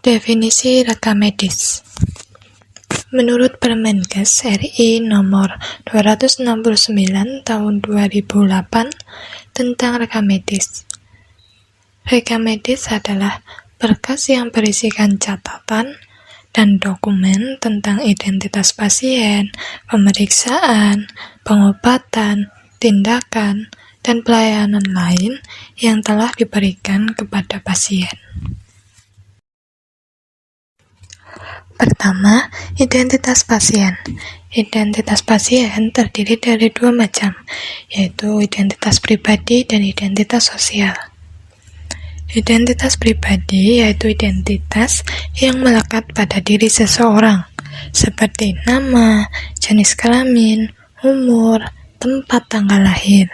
Definisi rekam medis. Menurut Permenkes RI nomor 269 tahun 2008 tentang rekam medis. Rekam medis adalah berkas yang berisikan catatan dan dokumen tentang identitas pasien, pemeriksaan, pengobatan, tindakan, dan pelayanan lain yang telah diberikan kepada pasien. Pertama, identitas pasien. Identitas pasien terdiri dari dua macam, yaitu identitas pribadi dan identitas sosial. Identitas pribadi yaitu identitas yang melekat pada diri seseorang, seperti nama, jenis kelamin, umur, tempat tanggal lahir.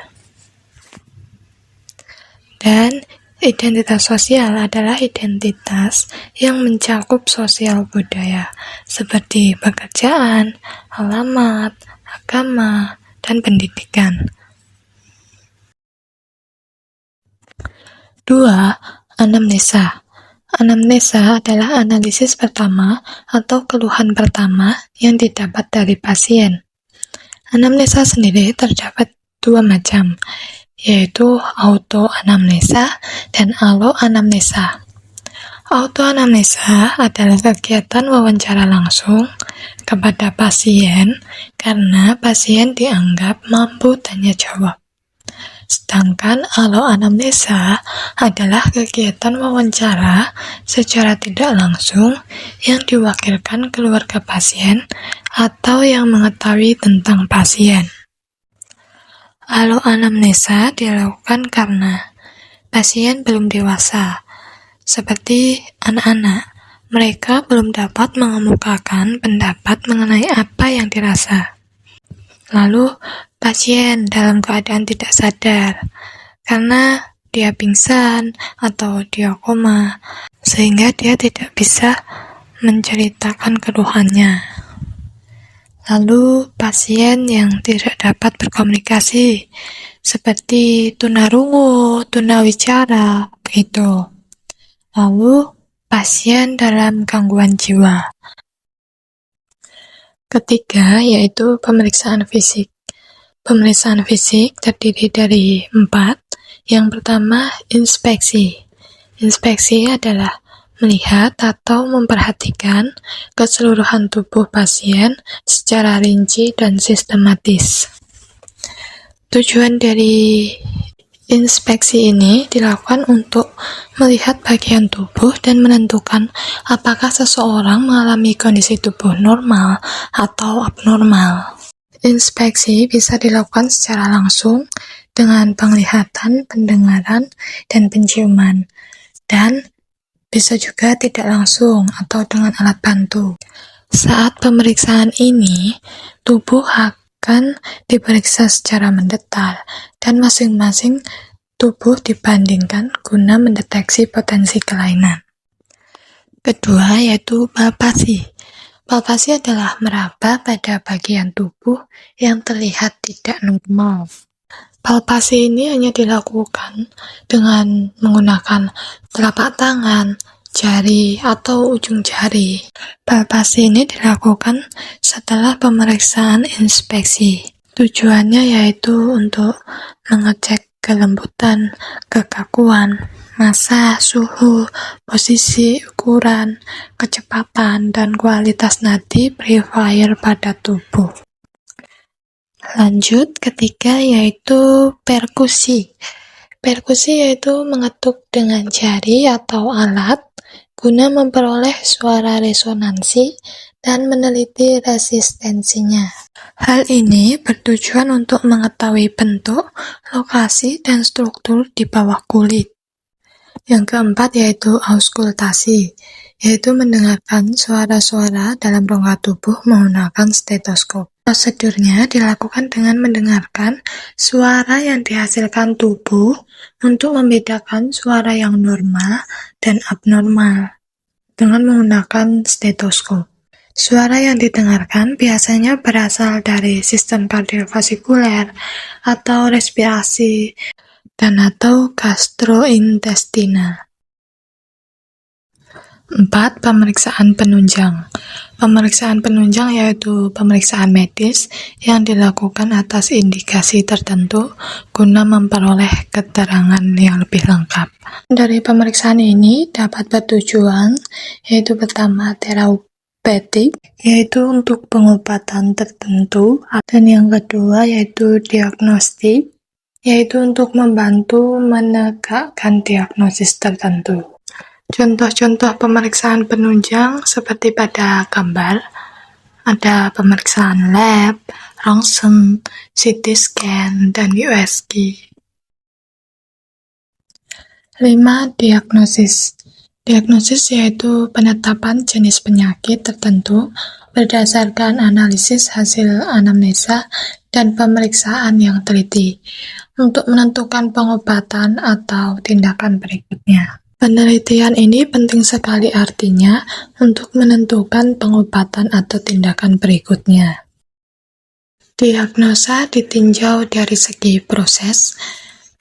Dan identitas sosial adalah identitas yang mencakup sosial budaya, seperti pekerjaan, alamat, agama, dan pendidikan. 2. Anamnesa. Anamnesa adalah analisis pertama atau keluhan pertama yang didapat dari pasien. Anamnesa sendiri terdapat dua macam, yaitu autoanamnesa dan aloanamnesa. Autoanamnesa adalah kegiatan wawancara langsung kepada pasien karena pasien dianggap mampu tanya jawab. Sedangkan aloanamnesa adalah kegiatan wawancara secara tidak langsung yang diwakilkan keluarga pasien atau yang mengetahui tentang pasien. Aloanamnesa dilakukan karena pasien belum dewasa, seperti anak-anak. Mereka belum dapat mengemukakan pendapat mengenai apa yang dirasa. Lalu, pasien dalam keadaan tidak sadar karena dia pingsan atau dia koma, sehingga dia tidak bisa menceritakan keluhannya. Lalu, pasien yang tidak dapat berkomunikasi, seperti tunarungu, tunawicara, begitu. Lalu, pasien dalam gangguan jiwa. Ketiga, yaitu pemeriksaan fisik. Pemeriksaan fisik terdiri dari 4. Yang pertama, inspeksi. Inspeksi adalah melihat atau memperhatikan keseluruhan tubuh pasien secara rinci dan sistematis. Tujuan dari inspeksi ini dilakukan untuk melihat bagian tubuh dan menentukan apakah seseorang mengalami kondisi tubuh normal atau abnormal. Inspeksi bisa dilakukan secara langsung dengan penglihatan, pendengaran, dan penciuman, dan bisa juga tidak langsung atau dengan alat bantu. Saat pemeriksaan ini, tubuh akan diperiksa secara mendetal dan masing-masing tubuh dibandingkan guna mendeteksi potensi kelainan. Kedua, yaitu palpasi. Palpasi adalah meraba pada bagian tubuh yang terlihat tidak normal. Palpasi ini hanya dilakukan dengan menggunakan telapak tangan, jari, atau ujung jari. Palpasi ini dilakukan setelah pemeriksaan inspeksi. Tujuannya yaitu untuk mengecek kelembutan, kekakuan, massa, suhu, posisi, ukuran, kecepatan, dan kualitas nadi periferial pada tubuh. Lanjut, ketiga yaitu perkusi. Perkusi yaitu mengetuk dengan jari atau alat guna memperoleh suara resonansi dan meneliti resistensinya. Hal ini bertujuan untuk mengetahui bentuk, lokasi, dan struktur di bawah kulit. Yang keempat yaitu auskultasi, yaitu mendengarkan suara-suara dalam rongga tubuh menggunakan stetoskop. Prosedurnya dilakukan dengan mendengarkan suara yang dihasilkan tubuh untuk membedakan suara yang normal dan abnormal dengan menggunakan stetoskop. Suara yang didengarkan biasanya berasal dari sistem kardiovaskuler atau respirasi dan atau gastrointestinal. 4. Pemeriksaan penunjang. Pemeriksaan penunjang yaitu pemeriksaan medis yang dilakukan atas indikasi tertentu guna memperoleh keterangan yang lebih lengkap. Dari pemeriksaan ini dapat bertujuan yaitu pertama terapeutik, yaitu untuk pengobatan tertentu, dan yang kedua yaitu diagnostik, yaitu untuk membantu menegakkan diagnosis tertentu. Contoh-contoh pemeriksaan penunjang seperti pada gambar, ada pemeriksaan lab, ronsen, CT scan, dan USG. 5. Diagnosis. Diagnosis yaitu penetapan jenis penyakit tertentu berdasarkan analisis hasil anamnesa dan pemeriksaan yang teliti untuk menentukan pengobatan atau tindakan berikutnya. Penelitian ini penting sekali artinya untuk menentukan pengobatan atau tindakan berikutnya. Diagnosa ditinjau dari segi proses,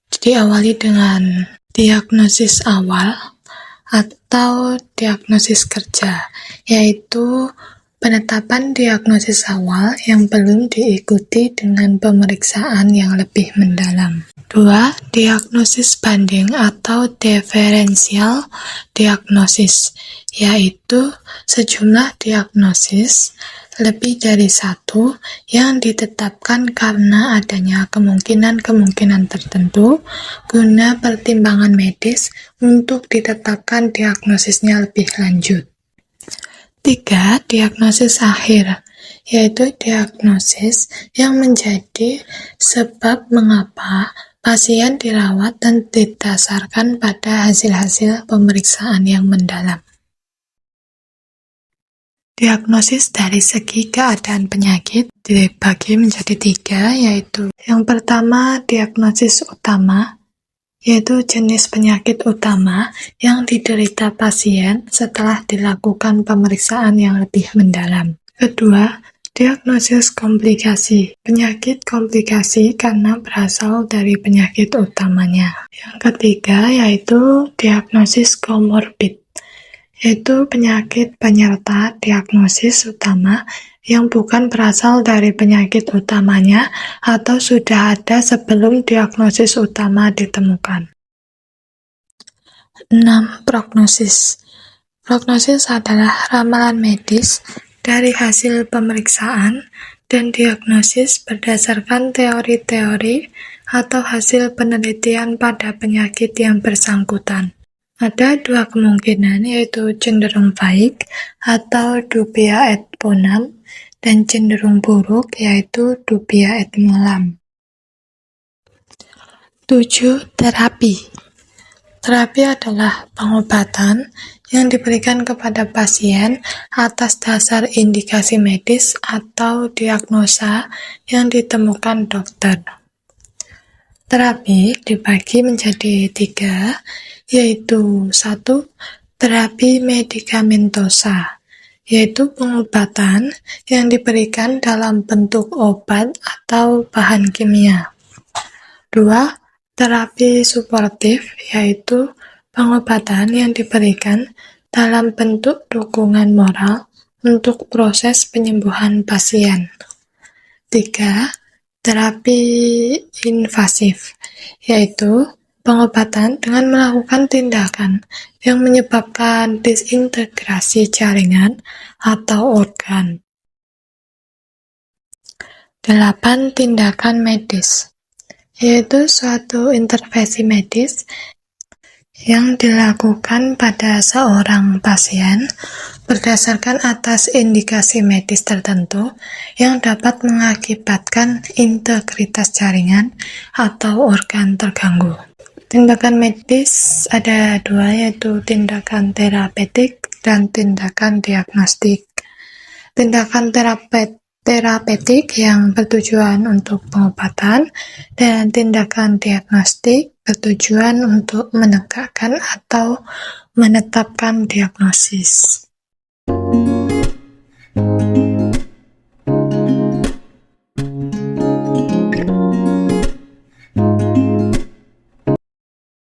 diawali dengan diagnosis awal atau diagnosis kerja, yaitu penetapan diagnosis awal yang belum diikuti dengan pemeriksaan yang lebih mendalam. 2. Diagnosis banding atau diferensial diagnosis, yaitu sejumlah diagnosis lebih dari satu yang ditetapkan karena adanya kemungkinan-kemungkinan tertentu guna pertimbangan medis untuk ditetapkan diagnosisnya lebih lanjut. 3. Diagnosis akhir, yaitu diagnosis yang menjadi sebab mengapa pasien dirawat dan didasarkan pada hasil-hasil pemeriksaan yang mendalam. Diagnosis dari segi keadaan penyakit dibagi menjadi 3, yaitu yang pertama diagnosis utama, yaitu jenis penyakit utama yang diderita pasien setelah dilakukan pemeriksaan yang lebih mendalam. Kedua, diagnosis komplikasi. Penyakit komplikasi karena berasal dari penyakit utamanya. Yang ketiga yaitu diagnosis komorbid, yaitu penyakit penyerta diagnosis utama yang bukan berasal dari penyakit utamanya atau sudah ada sebelum diagnosis utama ditemukan. 6. Prognosis. Prognosis adalah ramalan medis dari hasil pemeriksaan dan diagnosis berdasarkan teori-teori atau hasil penelitian pada penyakit yang bersangkutan. Ada 2 kemungkinan, yaitu cenderung baik atau dubia et bonum, dan cenderung buruk, yaitu dubia et malam. 7. Terapi. Terapi adalah pengobatan yang diberikan kepada pasien atas dasar indikasi medis atau diagnosa yang ditemukan dokter. Terapi dibagi menjadi 3, yaitu 1. Terapi medikamentosa, yaitu pengobatan yang diberikan dalam bentuk obat atau bahan kimia. 2. Terapi suportif, yaitu pengobatan yang diberikan dalam bentuk dukungan moral untuk proses penyembuhan pasien. 3. Terapi invasif, yaitu pengobatan dengan melakukan tindakan yang menyebabkan disintegrasi jaringan atau organ. 8. Tindakan medis, yaitu suatu intervensi medis yang dilakukan pada seorang pasien berdasarkan atas indikasi medis tertentu yang dapat mengakibatkan integritas jaringan atau organ terganggu. Tindakan medis ada 2, yaitu tindakan terapeutik dan tindakan diagnostik. Tindakan terapeutik yang bertujuan untuk pengobatan dan tindakan diagnostik bertujuan untuk menegakkan atau menetapkan diagnosis.